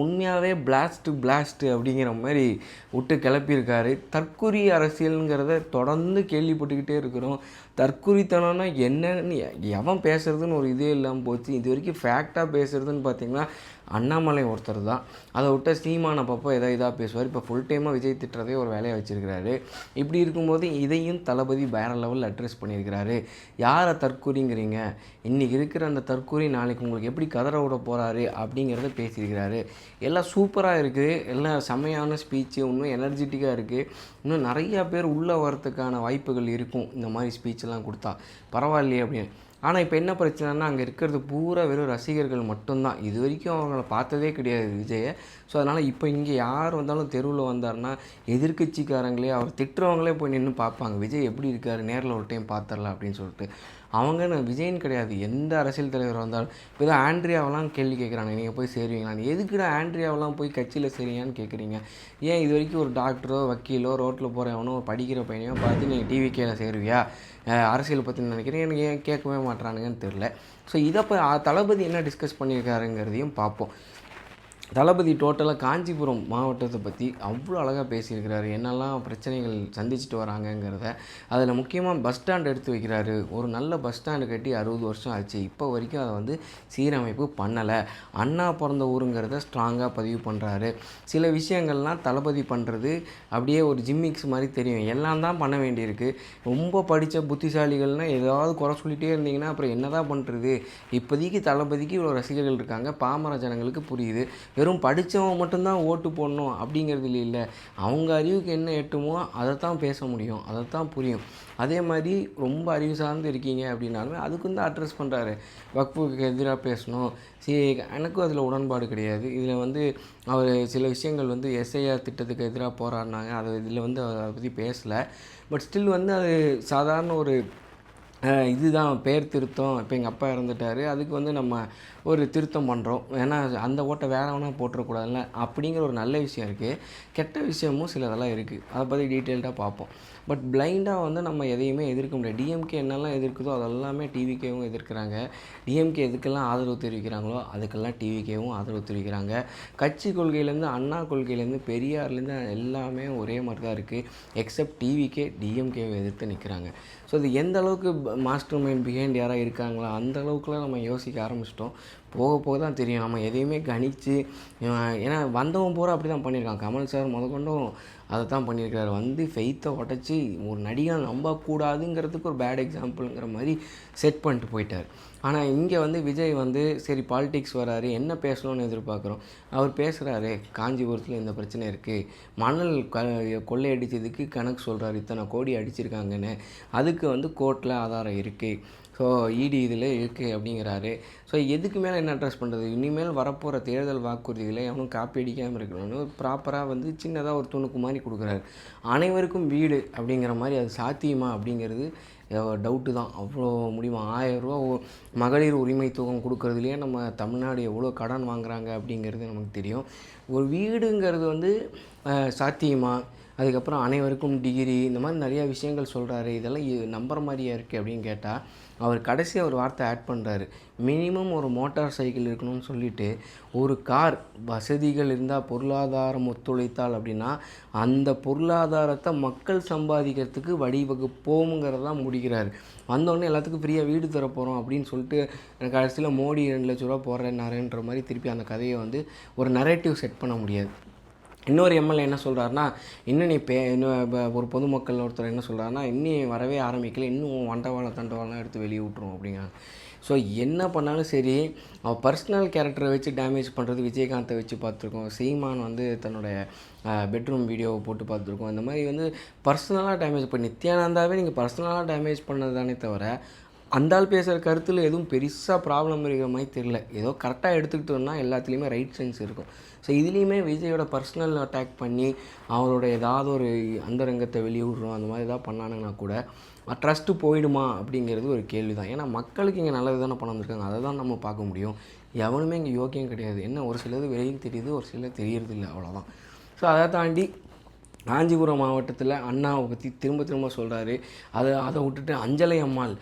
உண்மையாகவே பிளாஸ்ட் அப்படிங்கிற மாதிரி விட்டு கிளப்பியிருக்காரு. தற்குறி அரசியலுங்கிறத தொடர்ந்து கேள்விப்பட்டுக்கிட்டே இருக்கிறோம். தற்குறித்தனம்னா என்னன்னு எவன் பேசுகிறதுன்னு ஒரு இதே இல்லாமல் போச்சு. இது வரைக்கும் ஃபேக்டாக பேசுகிறதுன்னு பார்த்திங்கன்னா அண்ணாமலை ஒருத்தர் தான். அதை விட்ட சீமான் அப்பப்போ இதாக பேசுவார். இப்போ ஃபுல் டைமாக விஜய் திட்டுறதே ஒரு வேலையை வச்சுருக்கிறாரு. இப்படி இருக்கும்போது இதையும் தளபதி வேறு லெவலில் அட்ரெஸ் பண்ணியிருக்கிறாரு. யாரை தற்குறிங்கிறீங்க, இன்றைக்கி இருக்கிற அந்த தற்குறி நாளைக்கு உங்களுக்கு எப்படி கதற விட போகிறாரு அப்படிங்கிறத பேசியிருக்கிறாரு. எல்லாம் சூப்பராக இருக்குது, எல்லாம் செம்மையான ஸ்பீச்சு, இன்னும் எனர்ஜெட்டிக்காக இருக்குது. இன்னும் நிறையா பேர் உள்ளே வரத்துக்கான வாய்ப்புகள் இருக்கும் இந்த மாதிரி ஸ்பீச்செல்லாம் கொடுத்தா. பரவாயில்லையே அப்படின்னு. ஆனால் இப்போ என்ன பிரச்சனைனா அங்கே இருக்கிறது பூரா வெறும் ரசிகர்கள் மட்டும்தான். இது வரைக்கும் அவங்கள பார்த்ததே கிடையாது விஜயை. ஸோ அதனால் இப்போ இங்கே யார் வந்தாலும் தெருவில் வந்தார்னா எதிர்கட்சிக்காரங்களே அவர் திட்டுறவங்களே போய் நின்று பார்ப்பாங்க, விஜய் எப்படி இருக்கார், நேரில் ஒரு டைம் பார்த்துடலாம் அப்படின்னு சொல்லிட்டு. அவங்க நான் விஜய்ன்னு கிடையாது, எந்த அரசியல் தலைவர் வந்தாலும். இப்போ தான் ஆண்ட்ரியாவெல்லாம் கேள்வி கேட்குறாங்க, நீங்கள் போய் சேருவீங்களான்னு. எதுக்குடா ஆண்ட்ரியாவெல்லாம் போய் கட்சியில் சேருவீங்கன்னு கேட்குறீங்க? ஏன் இது வரைக்கும் ஒரு டாக்டரோ வக்கீலோ ரோட்டில் போகிறவனோ படிக்கிற பையனையோ பார்த்து நீங்கள் டிவிகேல சேருவியா, அரசியல் பற்றி நினைக்கிறேன், எனக்கு ஏன் கேட்கவே மாட்டுறானுங்கன்னு தெரில. ஸோ இதை தளபதி என்ன டிஸ்கஸ் பண்ணியிருக்காருங்கிறதையும் பார்ப்போம். தளபதி டோட்டலாக காஞ்சிபுரம் மாவட்டத்தை பற்றி அவ்வளோ அழகாக பேசியிருக்கிறாரு. என்னெல்லாம் பிரச்சனைகள் சந்திச்சுட்டு வராங்கங்கிறத. அதில் முக்கியமாக பஸ் ஸ்டாண்ட் எடுத்து வைக்கிறாரு. ஒரு நல்ல பஸ் ஸ்டாண்டு கட்டி 60 வருஷம் ஆச்சு, இப்போ வரைக்கும் அதை சீரமைப்பு பண்ணலை. அண்ணா பிறந்த ஊருங்கிறத ஸ்ட்ராங்காக பதிவு பண்ணுறாரு. சில விஷயங்கள்லாம் தளபதி பண்ணுறது அப்படியே ஒரு ஜிம்மிக்ஸ் மாதிரி தெரியும். எல்லாம் தான் பண்ண வேண்டியிருக்கு. ரொம்ப படித்த புத்திசாலிகள்னால் ஏதாவது குறை சொல்லிகிட்டே இருந்தீங்கன்னா அப்புறம் என்ன தான் பண்ணுறது? இப்போதைக்கு தளபதிக்கு இவ்வளோ ரசிகர்கள் இருக்காங்க, பாமர ஜனங்களுக்கு புரியுது. வெறும் படித்தவங்க மட்டும்தான் ஓட்டு போடணும் அப்படிங்கிறது இல்லை. அவங்க அறிவுக்கு என்ன எட்டுமோ அதை தான் பேச முடியும், அதை தான் புரியும். அதே மாதிரி ரொம்ப அறிவு சார்ந்து இருக்கீங்க அப்படின்னாலுமே அதுக்கும் தான் அட்ரெஸ் பண்ணுறாரு. வக்ஃபுக்கு எதிராக பேசணும், எனக்கும் அதில் உடன்பாடு கிடையாது. இதில் அவர் சில விஷயங்கள் எஸ்ஐஆர் திட்டத்துக்கு எதிராக போராடினாங்க, இதில் அதை பற்றி பேசலை. பட் ஸ்டில் அது சாதாரண ஒரு இதுதான் பேர் திருத்தம். இப்போ எங்கள் அப்பா இறந்துட்டார், அதுக்கு நம்ம ஒரு திருத்தம் பண்ணுறோம், ஏன்னா அந்த ஓட்டை வேறு வேணால் போட்டுறக்கூடாதுல்ல அப்படிங்கிற ஒரு நல்ல விஷயம் இருக்குது. கெட்ட விஷயமும் சிலதெல்லாம் இருக்குது, அதை பற்றி டீட்டெயில்டாக பார்ப்போம். பட் பிளைண்டாக நம்ம எதையுமே எதிர்க்க முடியாது. டிஎம்கே என்னெல்லாம் எதிர்க்குதோ அதெல்லாமே டிவிகேவும் எதிர்க்கிறாங்க. டிஎம்கே எதுக்கெல்லாம் ஆதரவு தெரிவிக்கிறாங்களோ அதுக்கெல்லாம் டிவிகேவும் ஆதரவு தெரிவிக்கிறாங்க. கட்சி கொள்கையிலேருந்து, அண்ணா கொள்கையிலேருந்து, பெரியார்லேருந்து எல்லாமே ஒரே மாதிரி தான் இருக்குது. எக்ஸப்ட் டிவிகே டிஎம்கேவை எதிர்த்து நிற்கிறாங்க. ஸோ அது எந்த அளவுக்கு மாஸ்டர் மைண்ட் பிஹைண்ட் யாராக இருக்காங்களா அந்த அளவுக்குலாம் நம்ம யோசிக்க ஆரம்பிச்சிட்டோம். போக போக தான் தெரியும். நம்ம எதையுமே கணித்து, ஏன்னா வந்தவன் பூரா அப்படி தான் பண்ணியிருக்கான். கமல் சார் முதற்கொண்டும் அதை தான் பண்ணியிருக்காரு. ஃபெய்த்தை உடச்சி ஒரு நடிகை நம்பக்கூடாதுங்கிறதுக்கு ஒரு பேட் எக்ஸாம்பிளுங்கிற மாதிரி செட் பண்ணிட்டு போயிட்டார். ஆனால் இங்கே விஜய் சரி பாலிடிக்ஸ் வராரு, என்ன பேசணும்னு எதிர்பார்க்குறோம். அவர் பேசுகிறாரு, காஞ்சிபுரத்தில் இந்த பிரச்சனை இருக்குது, மணல் கொள்ளையடித்ததுக்கு கணக்கு சொல்கிறாரு, இத்தனை கோடி அடிச்சிருக்காங்கன்னு. அதுக்கு கோர்ட்டில் ஆதாரம் இருக்குது. ஸோ இடி இதில் இருக்குது அப்படிங்கிறாரு. ஸோ எதுக்கு மேலே என்ன அட்ரஸ் பண்ணுறது? இனிமேல் வரப்போகிற தேர்தல் வாக்குறுதிகளை எவனும் காப்பி அடிக்காமல் இருக்கணும்னு ப்ராப்பராக சின்னதாக ஒரு துணுக்கு மாதிரி கொடுக்குறாரு. அனைவருக்கும் வீடு அப்படிங்கிற மாதிரி அது சாத்தியமா அப்படிங்கிறது டவுட்டு தான். அவ்வளோ முடியுமா? 1000 ரூபா மகளிர் உரிமை தொகை கொடுக்குறதுலேயே நம்ம தமிழ்நாடு எவ்வளோ கடன் வாங்குகிறாங்க அப்படிங்கிறது நமக்கு தெரியும். ஒரு வீடுங்கிறது சாத்தியமா? அதுக்கப்புறம் அனைவருக்கும் டிகிரி, இந்த மாதிரி நிறையா விஷயங்கள் சொல்கிறாரு. இதெல்லாம் நம்புற மாதிரியா இருக்குது அப்படின்னு கேட்டால், அவர் கடைசியாக ஒரு வார்த்தை ஆட் பண்ணுறாரு. மினிமம் ஒரு மோட்டார் சைக்கிள் இருக்கணும்னு சொல்லிவிட்டு, ஒரு கார் வசதிகள் இருந்தால், பொருளாதாரம் ஒத்துழைத்தால் அப்படின்னா அந்த பொருளாதாரத்தை மக்கள் சம்பாதிக்கிறதுக்கு வழிவகுப்போம்ங்கிறதான் முடிக்கிறார். வந்தோடனே எல்லாத்துக்கும் ஃப்ரீயாக வீடு தர போகிறோம் அப்படின்னு சொல்லிட்டு கடைசியில் மோடி 2 லட்ச ரூபா போடுறேன்னாருன்ற மாதிரி திருப்பி அந்த கதையை ஒரு நரேட்டிவ் செட் பண்ண முடியாது. இன்னொரு எம்எல்ஏ என்ன சொல்கிறாருன்னா, இன்னும் நீ இன்னும் ஒரு பொதுமக்கள் ஒருத்தர் என்ன சொல்கிறாருன்னா, இன்னும் வரவே ஆரம்பிக்கல, இன்னும் தண்டவாளம் எடுத்து வெளியே விட்ருவோம் அப்படிங்கிறாங்க. ஸோ என்ன பண்ணாலும் சரி, அவன் பர்சனல் கேரக்டரை வச்சு டேமேஜ் பண்ணுறது விஜயகாந்தை வச்சு பார்த்துருக்கோம். சீமான் தன்னுடைய பெட்ரூம் வீடியோவை போட்டு பார்த்துருக்கோம். இந்த மாதிரி பர்சனலாக டேமேஜ் பண்ணி நித்யானந்தாவே நீங்கள் பர்சனலாக டேமேஜ் பண்ணது தானே தவிர அந்த ஆள் பேசுகிற கருத்தில் எதுவும் பெருசாக ப்ராப்ளம் இருக்கிற மாதிரி தெரியல. ஏதோ கரெக்டாக எடுத்துக்கிட்டோன்னா எல்லாத்துலேயுமே ரைட் சென்ஸ் இருக்கும். ஸோ இதுலேயுமே விஜயோட பர்சனல் அட்டாக் பண்ணி அவரோட ஏதாவது ஒரு அந்தரங்கத்தை வெளியே விட்றோம், அந்த மாதிரி ஏதாவது பண்ணானுங்கன்னா கூட ட்ரஸ்ட்டு போயிடுமா அப்படிங்கிறது ஒரு கேள்வி தான். ஏன்னா மக்களுக்கு இங்கே நல்லது தானே பண்ண வந்திருக்காங்க, அதை தான் நம்ம பார்க்க முடியும். எவனுமே இங்கே யோக்கியம் கிடையாது. என்ன ஒரு சிலது வெளியும் தெரியுது, ஒரு சிலது தெரியறது இல்லை, அவ்வளோதான். ஸோ அதை தாண்டி காஞ்சிபுரம் மாவட்டத்தில் அண்ணாவை பற்றி திரும்ப திரும்ப சொல்கிறாரு. அதை விட்டுட்டு அஞ்சலை அம்மாள்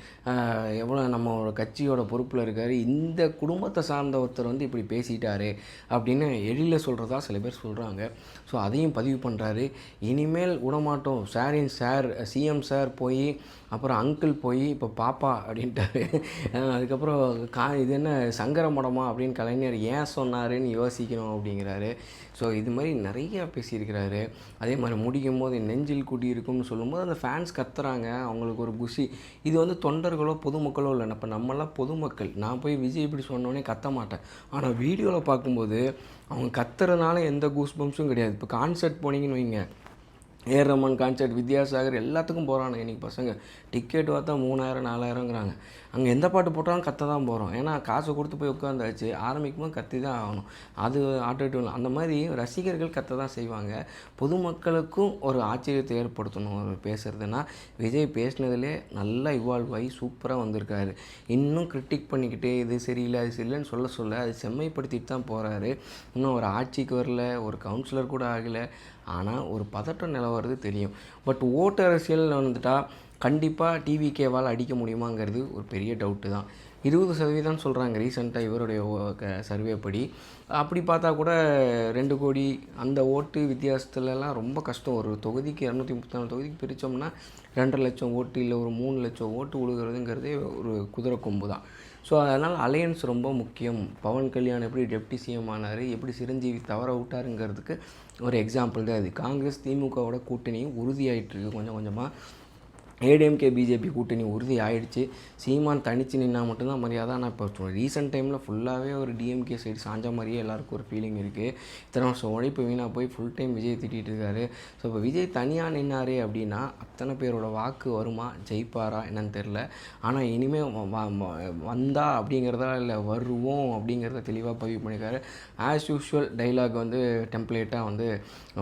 எவ்வளோ நம்ம ஒரு கட்சியோட பொறுப்பில் இருக்கார், இந்த குடும்பத்தை சார்ந்த ஒருத்தர் வந்து இப்படி பேசிட்டாரு அப்படின்னு எழில சொல்கிறதா சில பேர் சொல்கிறாங்க. ஸோ அதையும் பதிவு பண்ணுறாரு. இனிமேல் விடமாட்டோம், சாரின் சார் சிஎம் சார் போய் அப்புறம் அங்கிள் போய் இப்போ பாப்பா அப்படின்ட்டாரு. அதுக்கப்புறம் இது என்ன சங்கர மடமா அப்படின்னு கலைஞர் ஏன் சொன்னாருன்னு யோசிக்கணும் அப்படிங்கிறாரு. ஸோ இது மாதிரி நிறையா பேசியிருக்கிறாரு. அதே மாதிரி முடிக்கும் போது நெஞ்சில் குடியிருக்கும்னு சொல்லும்போது அந்த ஃபேன்ஸ் கத்துறாங்க, அவங்களுக்கு ஒரு குஷி. இது வந்து தொண்டர்களோ பொதுமக்களோ இல்லை, இப்போ நம்மளாம் பொதுமக்கள். நான் போய் விஜய் இப்படி சொன்னோடனே கத்த மாட்டேன், ஆனால் வீடியோவில் பார்க்கும்போது அவங்க கத்துறதுனால எந்த கூஸ் பம்ப்ஸும் கிடையாது. இப்போ கான்சர்ட் போனீங்கன்னு வைங்க, ஏஆர் ரஹ்மான் கான்சர்ட், வித்யாசாகர் எல்லாத்துக்கும் போகிறானுங்க இன்றைக்கி பசங்க. டிக்கெட் பார்த்தா 3000 4000ங்கிறாங்க. அங்கே எந்த பாட்டு போட்டாலும் கத்த தான் போகிறோம், ஏன்னா காசு கொடுத்து போய் உட்காந்தாச்சு, ஆரம்பிக்கும்போது கத்தி தான் ஆகணும். அது ஆட்டோடியூன் அந்த மாதிரி ரசிகர்கள் கத்த தான் செய்வாங்க. பொதுமக்களுக்கும் ஒரு ஆச்சரியத்தை ஏற்படுத்தணும் அவர் பேசுகிறதுனா. விஜய் பேசினதுலே நல்லா இவால்வ் ஆகி சூப்பராக வந்திருக்காரு. இன்னும் கிரிட்டிக் பண்ணிக்கிட்டே இது சரியில்லை அது சரியில்லைன்னு சொல்ல அது செம்மைப்படுத்திட்டு தான் போகிறாரு. இன்னும் ஒரு ஆட்சிக்கு வரல, ஒரு கவுன்சிலர் கூட ஆகலை, ஆனால் ஒரு பதட்டம் நிலவறது தெரியும். பட் ஓட்டு அரசியல் வந்துட்டால் கண்டிப்பாக டிவிகேவால் அடிக்க முடியுமாங்கிறது ஒரு பெரிய டவுட்டு தான். 20% சொல்கிறாங்க ரீசெண்டாக இவருடைய சர்வே படி. அப்படி பார்த்தா கூட 2 கோடி அந்த ஓட்டு வித்தியாசத்துலலாம் ரொம்ப கஷ்டம். ஒரு தொகுதிக்கு 234 தொகுதிக்கு பிரித்தோம்னா 2.5 லட்சம் ஓட்டு இல்லை ஒரு 3 லட்சம் ஓட்டு விழுகிறதுங்கிறதே ஒரு குதிரை கொம்பு தான். ஸோ அதனால் அலையன்ஸ் ரொம்ப முக்கியம். பவன் கல்யாண் எப்படி டெப்டி சிஎம் ஆனார், எப்படி சிரஞ்சீவி தவற விட்டாருங்கிறதுக்கு ஒரு எக்ஸாம்பிள் தான் அது. காங்கிரஸ் திமுகவோட கூட்டணியும் உறுதியாகிட்டுருக்கு கொஞ்சம் கொஞ்சமாக. ஏடிஎம்கே பிஜேபி கூட்டணி உறுதி ஆகிடுச்சு. சீமான் தனித்து நின்னா மட்டும்தான் மரியாதை. ஆனால் இப்போ ரீசெண்ட் டைமில் ஃபுல்லாகவே ஒரு டிஎம்கே சைடு சாஞ்ச மாதிரியே எல்லாருக்கும் ஒரு ஃபீலிங் இருக்குது. இத்தனை வருஷம் உழைப்பு வீணாக போய் ஃபுல் டைம் விஜய் திட்டிகிட்டு இருக்காரு. ஸோ இப்போ விஜய் தனியாக நின்னாரே அப்படின்னா அத்தனை பேரோட வாக்கு வருமா, ஜெயிப்பாரா என்னன்னு தெரில. ஆனால் இனிமேல் வந்தா அப்படிங்கிறதா இல்லை வருவோம் அப்படிங்கிறத தெளிவாக பதிவு பண்ணியிருக்காரு. ஆஸ் யூஷுவல் டைலாக் வந்து டெம்ப்ளேட்டாக வந்து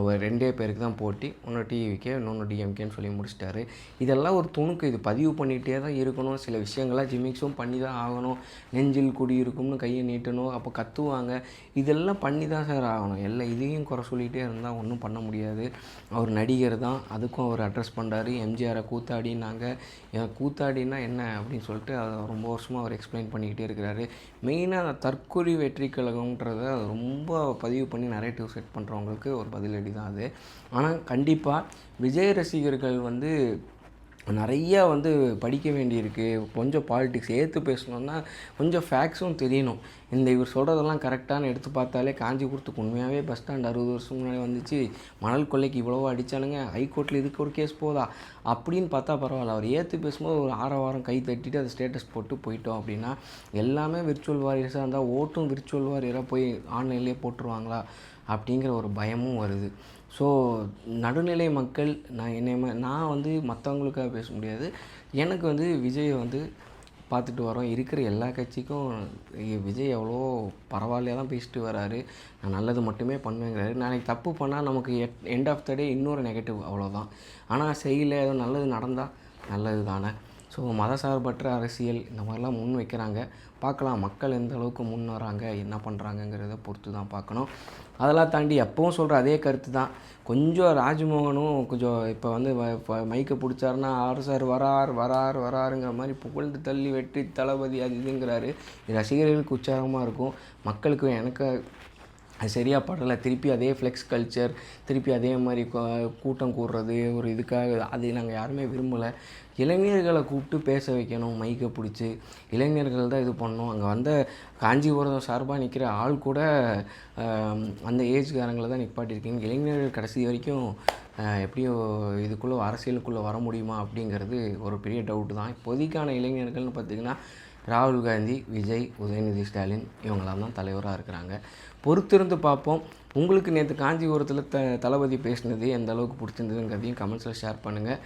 ஒரு 2 பேருக்கு தான் போட்டி, ஒன்று டிவிக்கே இன்னொன்று டிஎம்கேன்னு சொல்லி முடிச்சிட்டாரு. இதெல்லாம் ஒரு துணுக்கு, இது பதிவு பண்ணிகிட்டே தான் இருக்கணும். சில விஷயங்கள்லாம் ஜிமிக்ஸும் பண்ணி தான் ஆகணும். நெஞ்சில் குடியிருக்கும்னு கையை நீட்டணும், அப்போ கத்துவாங்க. இதெல்லாம் பண்ணி தான் சார் ஆகணும். எல்லாம் இதையும் குறை சொல்லிகிட்டே இருந்தால் ஒன்றும் பண்ண முடியாது. அவர் நடிகர் தான், அதுக்கும் அவர் அட்ரஸ் பண்ணுறாரு. எம்ஜிஆரை கூத்தாடினாங்க, கூத்தாடினா என்ன அப்படின்னு சொல்லிட்டு அதை ரொம்ப வருஷமாக அவர் எக்ஸ்பிளைன் பண்ணிக்கிட்டே இருக்கிறாரு. மெயினாக அந்த தற்கொலை வெற்றி கழகம்ன்றதை ரொம்ப பதிவு பண்ணி நரேட்டிவ் செட் பண்ணுறவங்களுக்கு ஒரு பதிலடி தான் அது. ஆனால் கண்டிப்பாக விஜய் ரசிகர்கள் வந்து நிறையா வந்து படிக்க வேண்டியிருக்கு. கொஞ்சம் பாலிட்டிக்ஸ் ஏற்று பேசணுன்னா கொஞ்சம் ஃபேக்ட்ஸும் தெரியணும். இவர் சொல்கிறதெல்லாம் கரெக்டானு எடுத்து பார்த்தாலே காஞ்சிபுரத்துக்கு உண்மையாகவே பஸ் ஸ்டாண்ட் 60 வருஷம் முன்னாடி வந்துச்சு, மணல் கொள்ளைக்கு இவ்வளவோ அடித்தானுங்க, ஹைகோர்ட்டில் இதுக்கு ஒரு கேஸ் போதா அப்படின்னு பார்த்தா பரவாயில்ல. அவர் ஏற்று பேசும்போது ஒரு 6 வாரம் கை தட்டிட்டு அதை ஸ்டேட்டஸ் போட்டு போயிட்டோம் அப்படின்னா எல்லாமே விர்ச்சுவல் வாரியர்ஸாக இருந்தால் ஓட்டும் விர்ச்சுவல் வாரியராக போய் ஆன்லைன்லேயே போட்டுருவாங்களா அப்படிங்கிற ஒரு பயமும் வருது. ஸோ நடுநிலை மக்கள், நான் வந்து மற்றவங்களுக்காக பேச முடியாது. எனக்கு வந்து விஜயை வந்து பார்த்துட்டு வரோம். இருக்கிற எல்லா கட்சிக்கும் விஜய் எவ்வளோ பரவாயில்லையாக தான் பேசிட்டு வராரு. நான் நல்லது மட்டுமே பண்ணுவேங்கிறாரு. நாளைக்கு தப்பு பண்ணால் நமக்கு எண்ட் ஆஃப் த டே இன்னொரு நெகட்டிவ், அவ்வளோதான். ஆனால் செய்யலை, ஏதோ நல்லது நடந்தால் நல்லது தானே. ஸோ மதசார்பற்ற அரசியல் இந்த மாதிரிலாம் முன் வைக்கிறாங்க. பார்க்கலாம் மக்கள் எந்த அளவுக்கு முன் வராங்க, என்ன பண்ணுறாங்கங்கிறத பொறுத்து தான் பார்க்கணும். அதெல்லாம் தாண்டி எப்பவும் சொல்கிற அதே கருத்து தான். கொஞ்சம் ராஜ்மோகனும் கொஞ்சம் இப்போ வந்து மைக்கை பிடிச்சாருன்னா சார் வராருங்கிற மாதிரி புகழ்ந்து தள்ளி வெற்றி தளபதி அது இதுங்கிறாரு. ரசிகர்களுக்கு உற்சாகமாக இருக்கும், மக்களுக்கு எனக்கு அது சரியாக படலை. திருப்பி அதே ஃப்ளெக்ஸ் கல்ச்சர், திருப்பி அதே மாதிரி கூட்டம் கூடுறது ஒரு இதுக்காக, அது நாங்கள் யாருமே விரும்பலை. இளைஞர்களை கூப்பிட்டு பேச வைக்கணும், மைக்கை பிடிச்சி இளைஞர்கள் தான் இது பண்ணணும். அங்கே வந்த காஞ்சிபுரம் சார்பாக நிற்கிற ஆள் கூட அந்த ஏஜ்காரங்களை தான் நிப்பாட்டியிருக்கீங்க. இளைஞர்கள் கடைசி வரைக்கும் எப்படியோ இதுக்குள்ளே அரசியலுக்குள்ளே வர முடியுமா அப்படிங்கிறது ஒரு பெரிய டவுட்டு தான். இப்போதைக்கான இளைஞர்கள்னு பார்த்திங்கன்னா ராகுல் காந்தி, விஜய், உதயநிதி ஸ்டாலின் இவங்களாம் தான் தலைவராக இருக்கிறாங்க. பொறுத்திருந்து பார்ப்போம். உங்களுக்கு நேற்று காஞ்சிபுரத்தில் தளபதி பேசினது எந்த அளவுக்கு பிடிச்சிருந்ததுங்கிறதையும் கமெண்ட்ஸில் ஷேர் பண்ணுங்கள்.